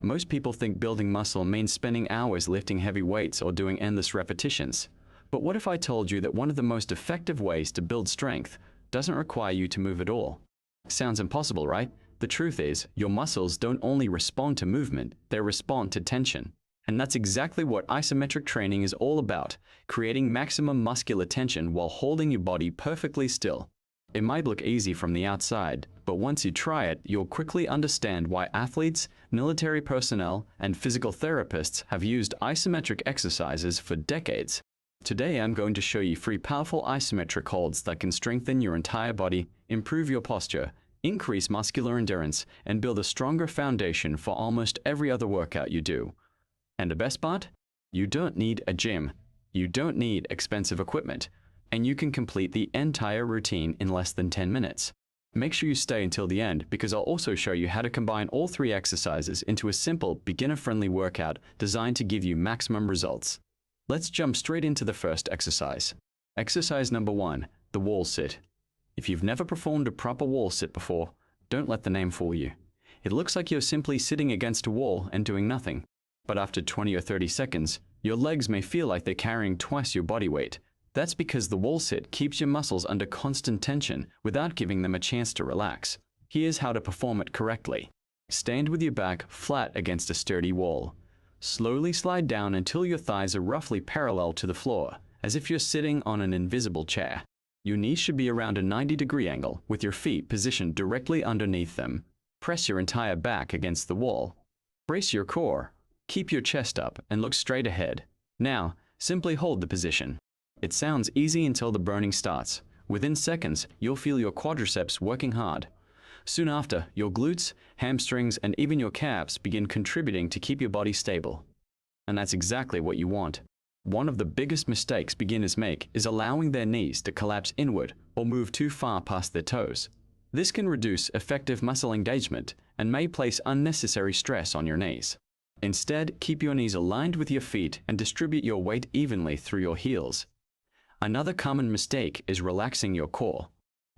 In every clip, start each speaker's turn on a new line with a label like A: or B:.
A: Most people think building muscle means spending hours lifting heavy weights or doing endless repetitions. But what if I told you that one of the most effective ways to build strength doesn't require you to move at all? Sounds impossible, right? The truth is, your muscles don't only respond to movement, they respond to tension. And that's exactly what isometric training is all about, creating maximum muscular tension while holding your body perfectly still. It might look easy from the outside, but once you try it, you'll quickly understand why athletes, military personnel, and physical therapists have used isometric exercises for decades. Today I'm going to show you 3 powerful isometric holds that can strengthen your entire body, improve your posture, increase muscular endurance, and build a stronger foundation for almost every other workout you do. And the best part? You don't need a gym. You don't need expensive equipment. And you can complete the entire routine in less than 10 minutes. Make sure you stay until the end because I'll also show you how to combine all 3 exercises into a simple, beginner-friendly workout designed to give you maximum results. Let's jump straight into the first exercise. Exercise number 1, the wall sit. If you've never performed a proper wall sit before, don't let the name fool you. It looks like you're simply sitting against a wall and doing nothing. But after 20 or 30 seconds, your legs may feel like they're carrying twice your body weight. That's because the wall sit keeps your muscles under constant tension without giving them a chance to relax. Here's how to perform it correctly. Stand with your back flat against a sturdy wall. Slowly slide down until your thighs are roughly parallel to the floor, as if you're sitting on an invisible chair. Your knees should be around a 90-degree angle, with your feet positioned directly underneath them. Press your entire back against the wall. Brace your core. Keep your chest up and look straight ahead. Now, simply hold the position. It sounds easy until the burning starts. Within seconds, you'll feel your quadriceps working hard. Soon after, your glutes, hamstrings, and even your calves begin contributing to keep your body stable. And that's exactly what you want. One of the biggest mistakes beginners make is allowing their knees to collapse inward or move too far past their toes. This can reduce effective muscle engagement and may place unnecessary stress on your knees. Instead, keep your knees aligned with your feet and distribute your weight evenly through your heels. Another common mistake is relaxing your core.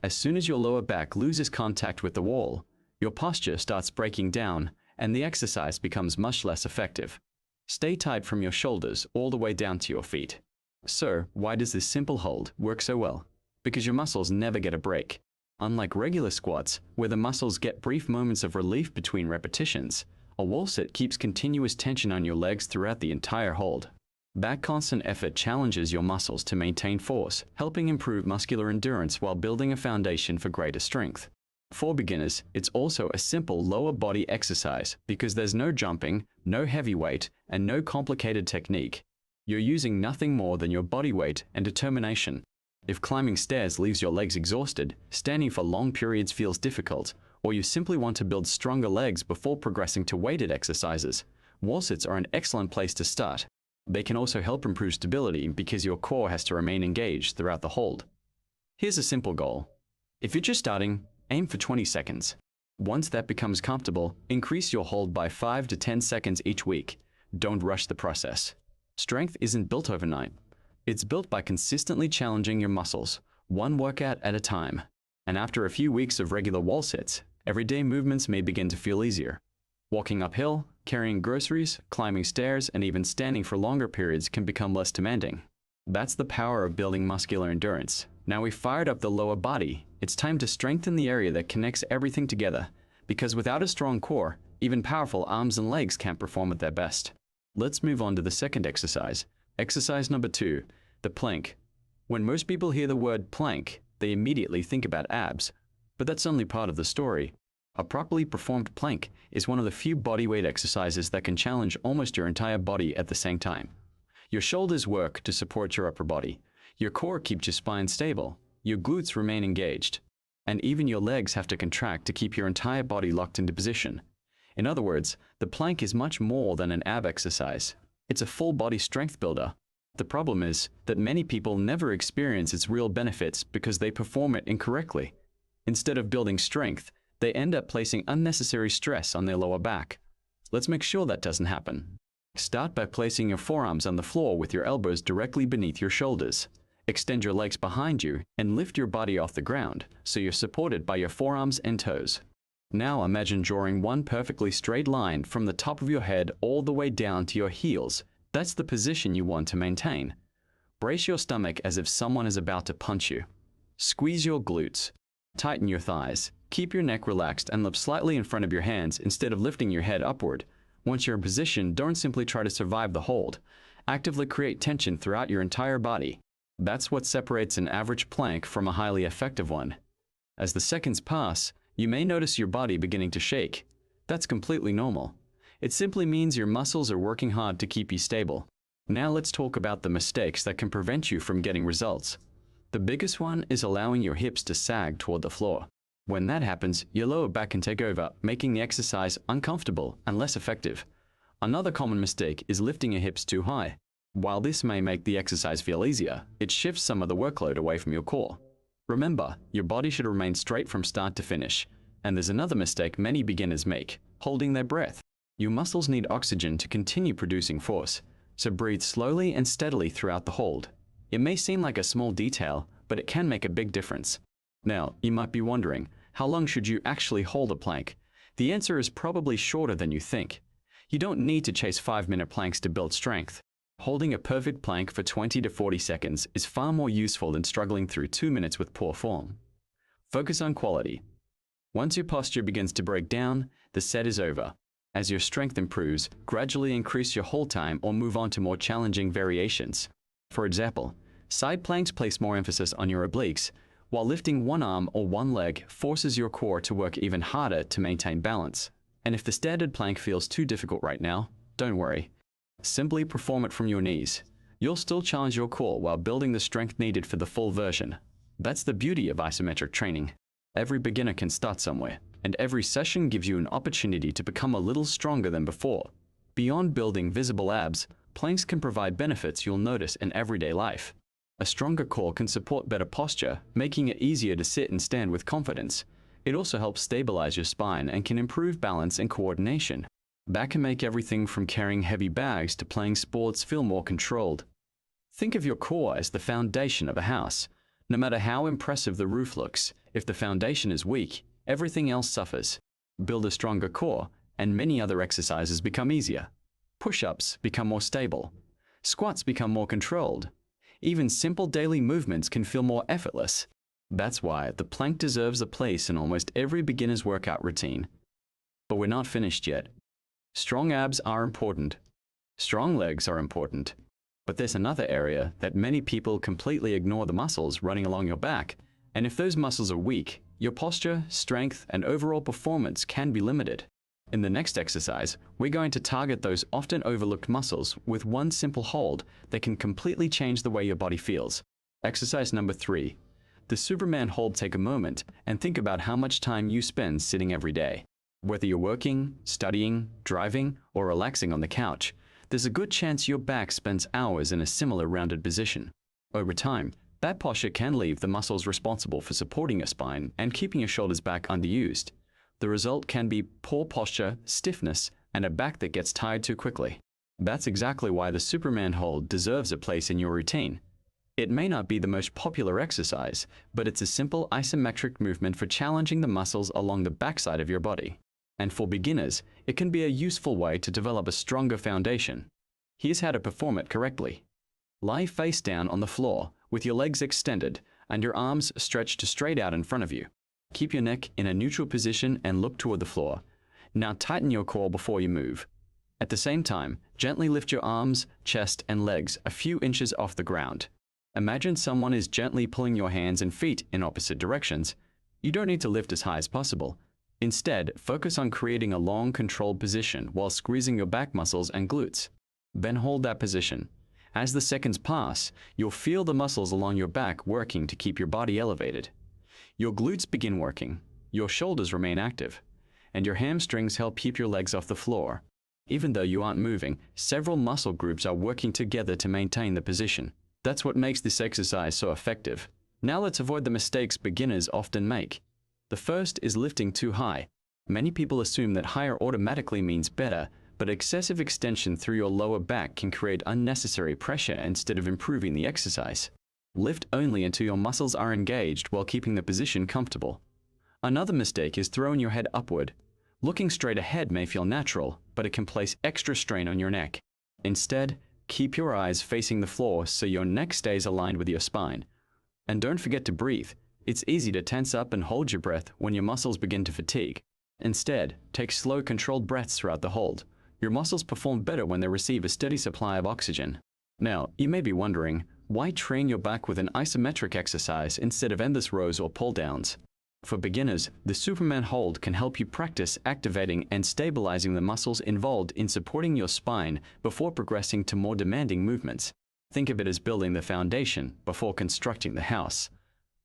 A: As soon as your lower back loses contact with the wall, your posture starts breaking down and the exercise becomes much less effective. Stay tight from your shoulders all the way down to your feet. So, why does this simple hold work so well? Because your muscles never get a break. Unlike regular squats, where the muscles get brief moments of relief between repetitions, a wall sit keeps continuous tension on your legs throughout the entire hold. That constant effort challenges your muscles to maintain force, helping improve muscular endurance while building a foundation for greater strength. For beginners, it's also a simple lower body exercise because there's no jumping, no heavy weight, and no complicated technique. You're using nothing more than your body weight and determination. If climbing stairs leaves your legs exhausted, standing for long periods feels difficult, or you simply want to build stronger legs before progressing to weighted exercises, wall sits are an excellent place to start. They can also help improve stability because your core has to remain engaged throughout the hold. Here's a simple goal. If you're just starting, aim for 20 seconds. Once that becomes comfortable, increase your hold by 5 to 10 seconds each week. Don't rush the process. Strength isn't built overnight. It's built by consistently challenging your muscles, one workout at a time. And after a few weeks of regular wall sits, everyday movements may begin to feel easier. Walking uphill, carrying groceries, climbing stairs, and even standing for longer periods can become less demanding. That's the power of building muscular endurance. Now we've fired up the lower body, it's time to strengthen the area that connects everything together, because without a strong core, even powerful arms and legs can't perform at their best. Let's move on to the second exercise. Exercise number 2, the plank. When most people hear the word plank, they immediately think about abs, but that's only part of the story. A properly performed plank is one of the few bodyweight exercises that can challenge almost your entire body at the same time. Your shoulders work to support your upper body, your core keeps your spine stable, your glutes remain engaged, and even your legs have to contract to keep your entire body locked into position. In other words, the plank is much more than an ab exercise. It's a full body strength builder. The problem is that many people never experience its real benefits because they perform it incorrectly. Instead of building strength, they end up placing unnecessary stress on their lower back. Let's make sure that doesn't happen. Start by placing your forearms on the floor with your elbows directly beneath your shoulders. Extend your legs behind you and lift your body off the ground so you're supported by your forearms and toes. Now imagine drawing one perfectly straight line from the top of your head all the way down to your heels. That's the position you want to maintain. Brace your stomach as if someone is about to punch you. Squeeze your glutes. Tighten your thighs. Keep your neck relaxed and lift slightly in front of your hands instead of lifting your head upward. Once you're in position, don't simply try to survive the hold. Actively create tension throughout your entire body. That's what separates an average plank from a highly effective one. As the seconds pass, you may notice your body beginning to shake. That's completely normal. It simply means your muscles are working hard to keep you stable. Now let's talk about the mistakes that can prevent you from getting results. The biggest one is allowing your hips to sag toward the floor. When that happens, your lower back can take over, making the exercise uncomfortable and less effective. Another common mistake is lifting your hips too high. While this may make the exercise feel easier, it shifts some of the workload away from your core. Remember, your body should remain straight from start to finish. And there's another mistake many beginners make, holding their breath. Your muscles need oxygen to continue producing force, so breathe slowly and steadily throughout the hold. It may seem like a small detail, but it can make a big difference. Now, you might be wondering, how long should you actually hold a plank? The answer is probably shorter than you think. You don't need to chase 5-minute planks to build strength. Holding a perfect plank for 20 to 40 seconds is far more useful than struggling through 2 minutes with poor form. Focus on quality. Once your posture begins to break down, the set is over. As your strength improves, gradually increase your hold time or move on to more challenging variations. For example, side planks place more emphasis on your obliques, while lifting one arm or one leg forces your core to work even harder to maintain balance. And if the standard plank feels too difficult right now, don't worry. Simply perform it from your knees. You'll still challenge your core while building the strength needed for the full version. That's the beauty of isometric training. Every beginner can start somewhere, and every session gives you an opportunity to become a little stronger than before. Beyond building visible abs, planks can provide benefits you'll notice in everyday life. A stronger core can support better posture, making it easier to sit and stand with confidence. It also helps stabilize your spine and can improve balance and coordination. That can make everything from carrying heavy bags to playing sports feel more controlled. Think of your core as the foundation of a house. No matter how impressive the roof looks, if the foundation is weak, everything else suffers. Build a stronger core, and many other exercises become easier. Push-ups become more stable. Squats become more controlled. Even simple daily movements can feel more effortless. That's why the plank deserves a place in almost every beginner's workout routine. But we're not finished yet. Strong abs are important. Strong legs are important. But there's another area that many people completely ignore: the muscles running along your back. And if those muscles are weak, your posture, strength, and overall performance can be limited. In the next exercise, we're going to target those often overlooked muscles with one simple hold that can completely change the way your body feels. Exercise number 3. The Superman hold. Take a moment and think about how much time you spend sitting every day. Whether you're working, studying, driving, or relaxing on the couch, there's a good chance your back spends hours in a similar rounded position. Over time, that posture can leave the muscles responsible for supporting your spine and keeping your shoulders back underused. The result can be poor posture, stiffness, and a back that gets tired too quickly. That's exactly why the Superman hold deserves a place in your routine. It may not be the most popular exercise, but it's a simple isometric movement for challenging the muscles along the backside of your body. And for beginners, it can be a useful way to develop a stronger foundation. Here's how to perform it correctly. Lie face down on the floor with your legs extended and your arms stretched straight out in front of you. Keep your neck in a neutral position and look toward the floor. Now tighten your core before you move. At the same time, gently lift your arms, chest, and legs a few inches off the ground. Imagine someone is gently pulling your hands and feet in opposite directions. You don't need to lift as high as possible. Instead, focus on creating a long, controlled position while squeezing your back muscles and glutes. Then hold that position. As the seconds pass, you'll feel the muscles along your back working to keep your body elevated. Your glutes begin working, your shoulders remain active, and your hamstrings help keep your legs off the floor. Even though you aren't moving, several muscle groups are working together to maintain the position. That's what makes this exercise so effective. Now let's avoid the mistakes beginners often make. The first is lifting too high. Many people assume that higher automatically means better, but excessive extension through your lower back can create unnecessary pressure instead of improving the exercise. Lift only until your muscles are engaged while keeping the position comfortable. Another mistake is throwing your head upward. Looking straight ahead may feel natural, but it can place extra strain on your neck. Instead, keep your eyes facing the floor so your neck stays aligned with your spine. And don't forget to breathe. It's easy to tense up and hold your breath when your muscles begin to fatigue. Instead, take slow, controlled breaths throughout the hold. Your muscles perform better when they receive a steady supply of oxygen. Now, you may be wondering, why train your back with an isometric exercise instead of endless rows or pull-downs? For beginners, the Superman hold can help you practice activating and stabilizing the muscles involved in supporting your spine before progressing to more demanding movements. Think of it as building the foundation before constructing the house.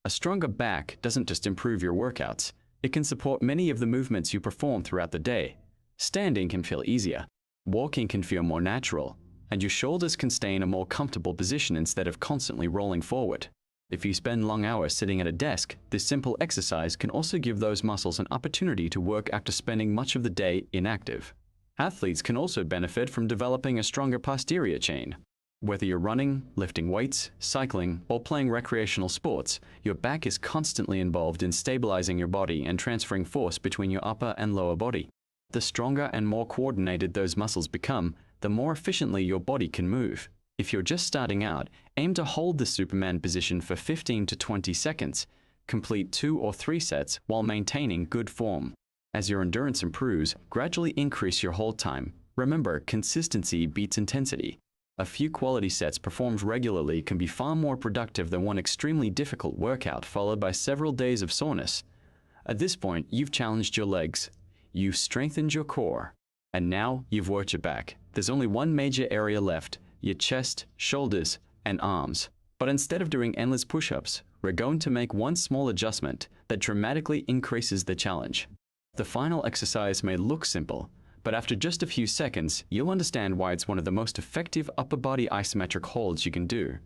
A: A stronger back doesn't just improve your workouts, it can support many of the movements you perform throughout the day. Standing can feel easier, walking can feel more natural, and your shoulders can stay in a more comfortable position instead of constantly rolling forward. If you spend long hours sitting at a desk, this simple exercise can also give those muscles an opportunity to work after spending much of the day inactive. Athletes can also benefit from developing a stronger posterior chain. Whether you're running, lifting weights, cycling, or playing recreational sports, your back is constantly involved in stabilizing your body and transferring force between your upper and lower body. The stronger and more coordinated those muscles become, the more efficiently your body can move. If you're just starting out, aim to hold the Superman position for 15 to 20 seconds. Complete 2 or 3 sets while maintaining good form. As your endurance improves, gradually increase your hold time. Remember, consistency beats intensity. A few quality sets performed regularly can be far more productive than one extremely difficult workout followed by several days of soreness. At this point, you've challenged your legs, you've strengthened your core, and now you've worked your back. There's only one major area left: your chest, shoulders, and arms. But instead of doing endless push-ups, we're going to make one small adjustment that dramatically increases the challenge. The final exercise may look simple, but after just a few seconds, you'll understand why it's one of the most effective upper body isometric holds you can do.